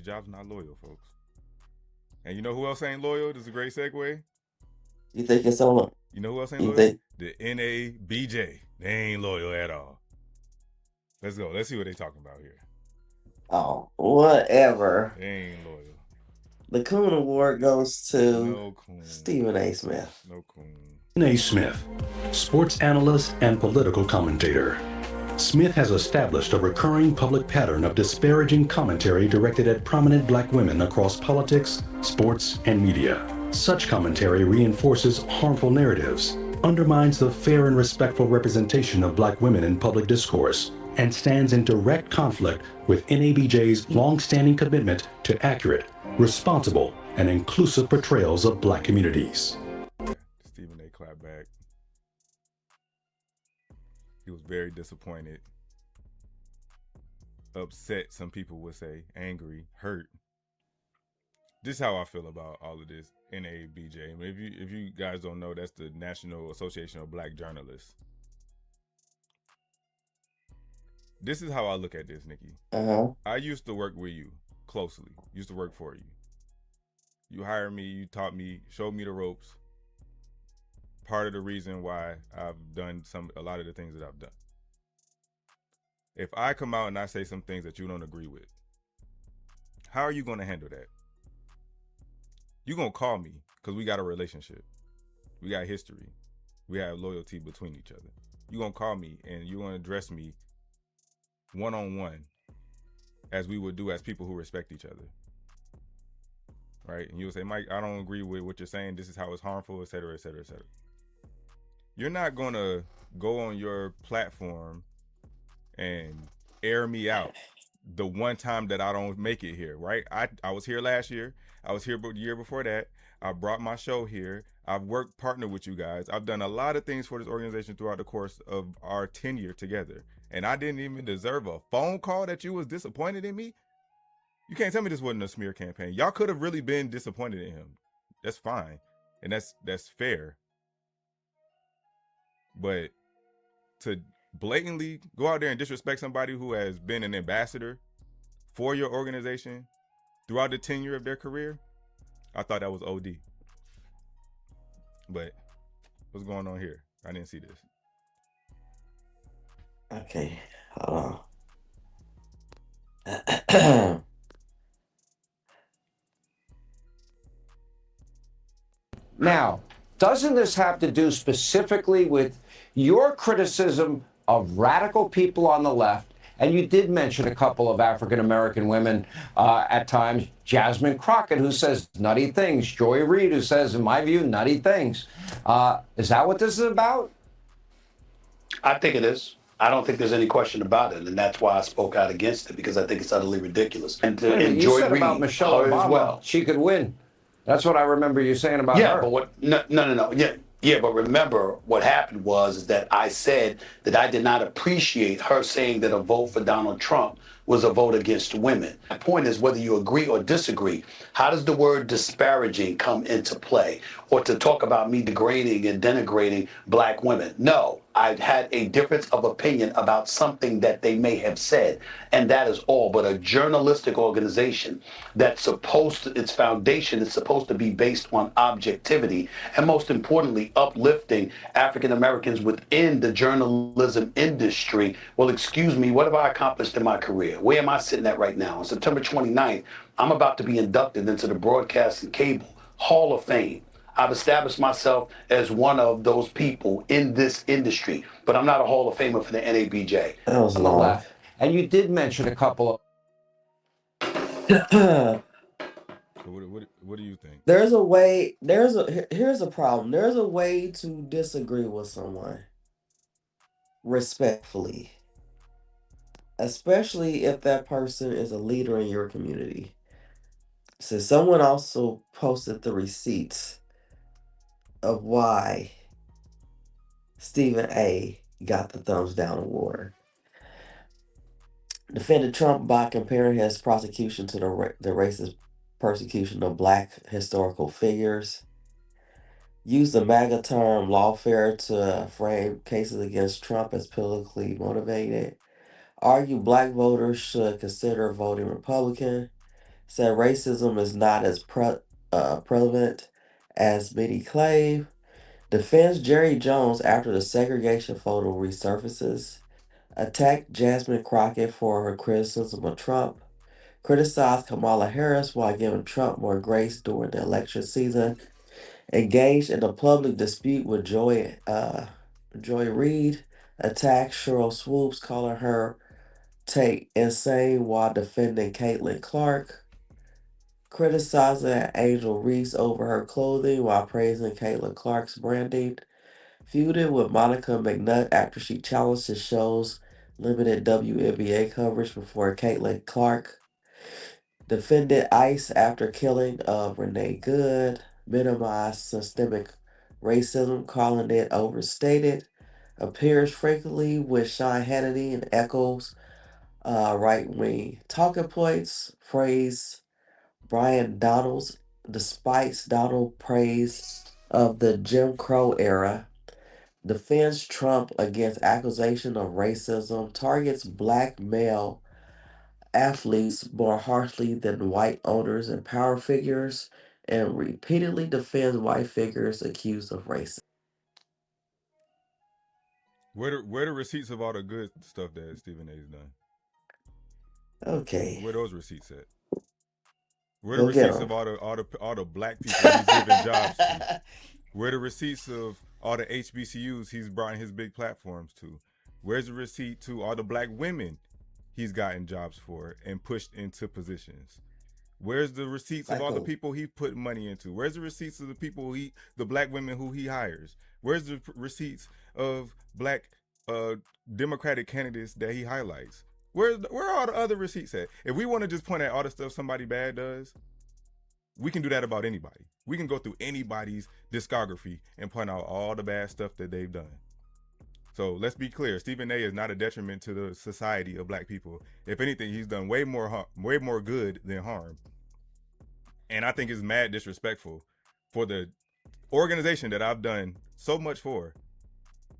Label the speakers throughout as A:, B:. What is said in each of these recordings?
A: Your job's not loyal, folks. And you know who else ain't loyal? This is a great segue.
B: You think it's on?
A: You know who else ain't
B: You
A: loyal?
B: think?
A: The NABJ. They ain't loyal at all. Let's go. Let's see what they talking about here.
B: Oh, whatever.
A: They ain't loyal.
B: The Coon Award goes to
A: No coon.
B: Stephen A. Smith.
A: No coon.
C: A. Smith, sports analyst and political commentator. Smith has established a recurring public pattern of disparaging commentary directed at prominent black women across politics, sports, and media. Such commentary reinforces harmful narratives, undermines the fair and respectful representation of black women in public discourse, and stands in direct conflict with NABJ's long-standing commitment to accurate, responsible, and inclusive portrayals of black communities.
A: Stephen A. clapped back. He was very disappointed, upset, some people would say, angry, hurt. This is how I feel about all of this NABJ. I mean, if you guys don't know, that's the National Association of Black Journalists. This is how I look at this, Nikki. I used to work with you closely. Used to work for you. You hired me, you taught me, showed me the ropes. Part of the reason why I've done a lot of the things that I've done. If I come out and I say some things that you don't agree with, how are you going to handle that? You're going to call me because we got a relationship. We got history. We have loyalty between each other. You're going to call me and you're going to address me one-on-one as we would do as people who respect each other. Right? And you'll say, Mike, I don't agree with what you're saying. This is how it's harmful, et cetera, et cetera, et cetera. You're not going to go on your platform and air me out the one time that I don't make it here, right? I was here last year. I was here the year before that. I brought my show here. I've worked partner with you guys. I've done a lot of things for this organization throughout the course of our tenure together. And I didn't even deserve a phone call that you was disappointed in me. You can't tell me this wasn't a smear campaign. Y'all could have really been disappointed in him. That's fine. And that's fair. But to blatantly go out there and disrespect somebody who has been an ambassador for your organization throughout the tenure of their career, I thought that was OD. But what's going on here? I didn't see this.
B: Okay, hold on.
D: Now, doesn't this have to do specifically with your criticism of radical people on the left? And you did mention a couple of African-American women at times, Jasmine Crockett, who says nutty things, Joy Reid, who says, in my view, nutty things. Is that what this is about?
E: I think it is. I don't think there's any question about it, and that's why I spoke out against it, because I think it's utterly ridiculous. And to
D: you said
E: Reid,
D: about Michelle Obama,
E: as well.
D: she could win. That's what I remember you saying about her.
E: Yeah, but what? No. Yeah, but remember what happened is that I said that I did not appreciate her saying that a vote for Donald Trump was a vote against women. My point is, whether you agree or disagree, how does the word disparaging come into play? Or to talk about me degrading and denigrating black women? No, I had a difference of opinion about something that they may have said, and that is all. But a journalistic organization that's its foundation is supposed to be based on objectivity, and most importantly, uplifting African Americans within the journalism industry. Well, excuse me, what have I accomplished in my career? Where am I sitting at right now? On September 29th, I'm about to be inducted into the Broadcast and Cable Hall of Fame. I've established myself as one of those people in this industry, but I'm not a Hall of Famer for the NABJ.
B: That was
D: On the
B: long.
D: left. And you did mention a couple of
A: So what do you think?
B: There's a way. Here's a problem. There's a way to disagree with someone respectfully, especially if that person is a leader in your community. So someone also posted the receipts of why Stephen A. got the thumbs down award. Defended Trump by comparing his prosecution to the racist persecution of black historical figures. Used the MAGA term lawfare to frame cases against Trump as politically motivated. Argue black voters should consider voting Republican. Said racism is not as prevalent as many claim. Defends Jerry Jones after the segregation photo resurfaces. Attacked Jasmine Crockett for her criticism of Trump. Criticized Kamala Harris while giving Trump more grace during the election season. Engaged in a public dispute with Joy Reid. Attacked Cheryl Swoops, calling her take insane while defending Caitlin Clark. Criticizing Angel Reese over her clothing while praising Caitlin Clark's branding. Feuded with Monica McNutt after she challenged the show's limited WNBA coverage before Caitlin Clark. Defended ICE after killing of Renee Good. Minimized systemic racism, calling it overstated. Appears frequently with Sean Hannity and echoes right-wing talking points. Praise Brian Donalds, despite Donald praise of the Jim Crow era. Defends Trump against accusation of racism. Targets black male athletes more harshly than white owners and power figures. And repeatedly defends white figures accused of racism.
A: Where the receipts of all the good stuff that Stephen A's done?
B: Okay.
A: Where those receipts at? Where the
B: Go get
A: receipts
B: 'em.
A: of all the black people he's giving jobs to? Where the receipts of all the HBCUs he's brought his big platforms to? Where's the receipt to all the black women he's gotten jobs for and pushed into positions? Where's the receipts of all the people he put money into? Where's the receipts of the black women who he hires? Where's the receipts of black Democratic candidates that he highlights? Where are all the other receipts at? If we want to just point at all the stuff somebody bad does, we can do that about anybody. We can go through anybody's discography and point out all the bad stuff that they've done. So let's be clear. Stephen A is not a detriment to the society of black people. If anything, he's done way more good than harm. And I think it's mad disrespectful for the organization that I've done so much for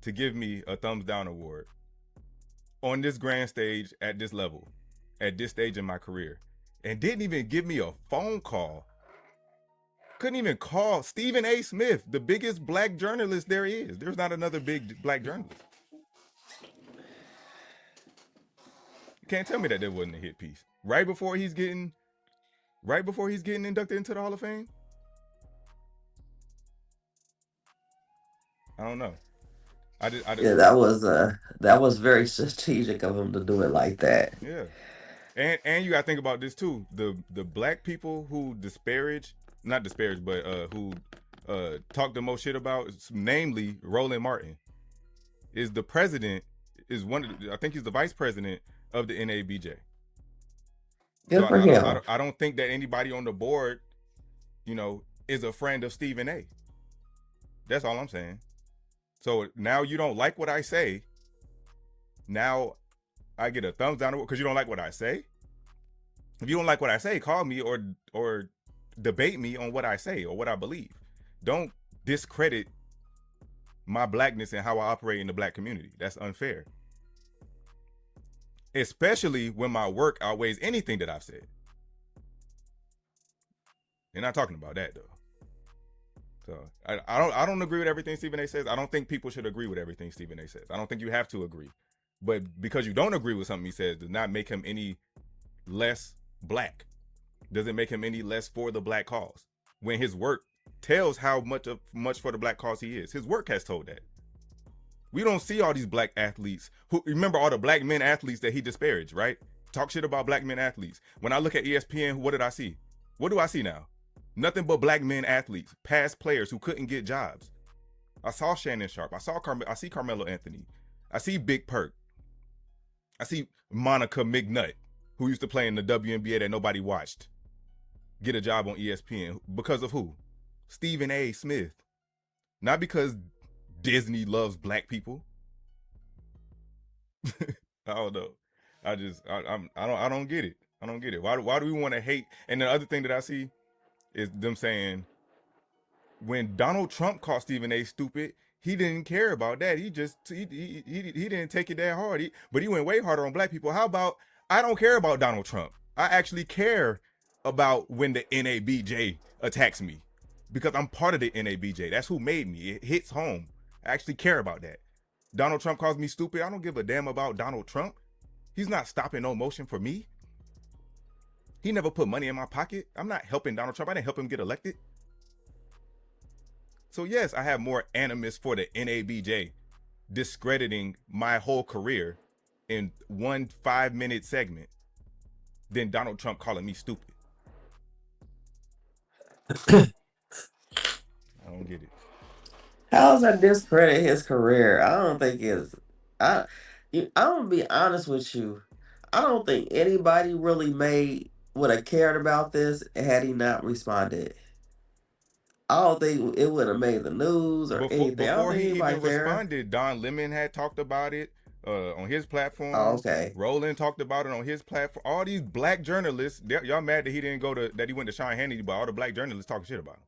A: to give me a thumbs down award on this grand stage at this level, at this stage in my career, and didn't even give me a phone call. Couldn't even call Stephen A. Smith, the biggest black journalist there is. There's not another big black journalist. You can't tell me that there wasn't a hit piece. Right before he's getting inducted into the Hall of Fame? I don't know.
B: Yeah, that was very strategic of him to do it like that.
A: Yeah. And you gotta think about this too. The black people who who talk the most shit about, namely Roland Martin, is the president, I think he's the vice president of the NABJ.
B: Good for him.
A: I don't think that anybody on the board, is a friend of Stephen A. That's all I'm saying. So now you don't like what I say. Now I get a thumbs down because you don't like what I say. If you don't like what I say, call me or debate me on what I say or what I believe. Don't discredit my blackness and how I operate in the black community. That's unfair. Especially when my work outweighs anything that I've said. They're not talking about that though. So I don't agree with everything Stephen A says. I don't think people should agree with everything Stephen A says. I don't think you have to agree. But because you don't agree with something he says does not make him any less black. Doesn't make him any less for the black cause. When his work tells how much for the black cause he is. His work has told that. We don't see all these black athletes who, remember all the black men athletes that he disparaged, right? Talk shit about black men athletes. When I look at ESPN, what did I see? What do I see now? Nothing but black men athletes, past players who couldn't get jobs. I saw Shannon Sharpe. I see Carmelo Anthony. I see Big Perk. I see Monica McNutt, who used to play in the WNBA that nobody watched, get a job on ESPN. Because of who? Stephen A. Smith. Not because Disney loves black people. I don't know. I don't get it. I don't get it. Why do we want to hate? And the other thing that I see is them saying when Donald Trump called Stephen A. stupid, he didn't care about that. He didn't take it that hard. But he went way harder on black people. How about I don't care about Donald Trump. I actually care about when the NABJ attacks me, because I'm part of the NABJ. That's who made me. It hits home. I actually care about that. Donald Trump calls me stupid. I don't give a damn about Donald Trump. He's not stopping no motion for me. He never put money in my pocket. I'm not helping Donald Trump. I didn't help him get elected. So yes, I have more animus for the NABJ discrediting my whole career in 1 5-minute segment than Donald Trump calling me stupid. I don't get it.
B: How does that discredit his career? I don't think it's. I'm gonna be honest with you. I don't think anybody really would have cared about this had he not responded. I don't think it would have made the news or anything. I don't
A: Before
B: think
A: he
B: anybody
A: even
B: cared.
A: responded, Don Lemon had talked about it on his platform.
B: Oh, okay.
A: Roland talked about it on his platform. All these black journalists, y'all mad that he didn't go to, that he went to Sean Hannity, but all the black journalists talking shit about him.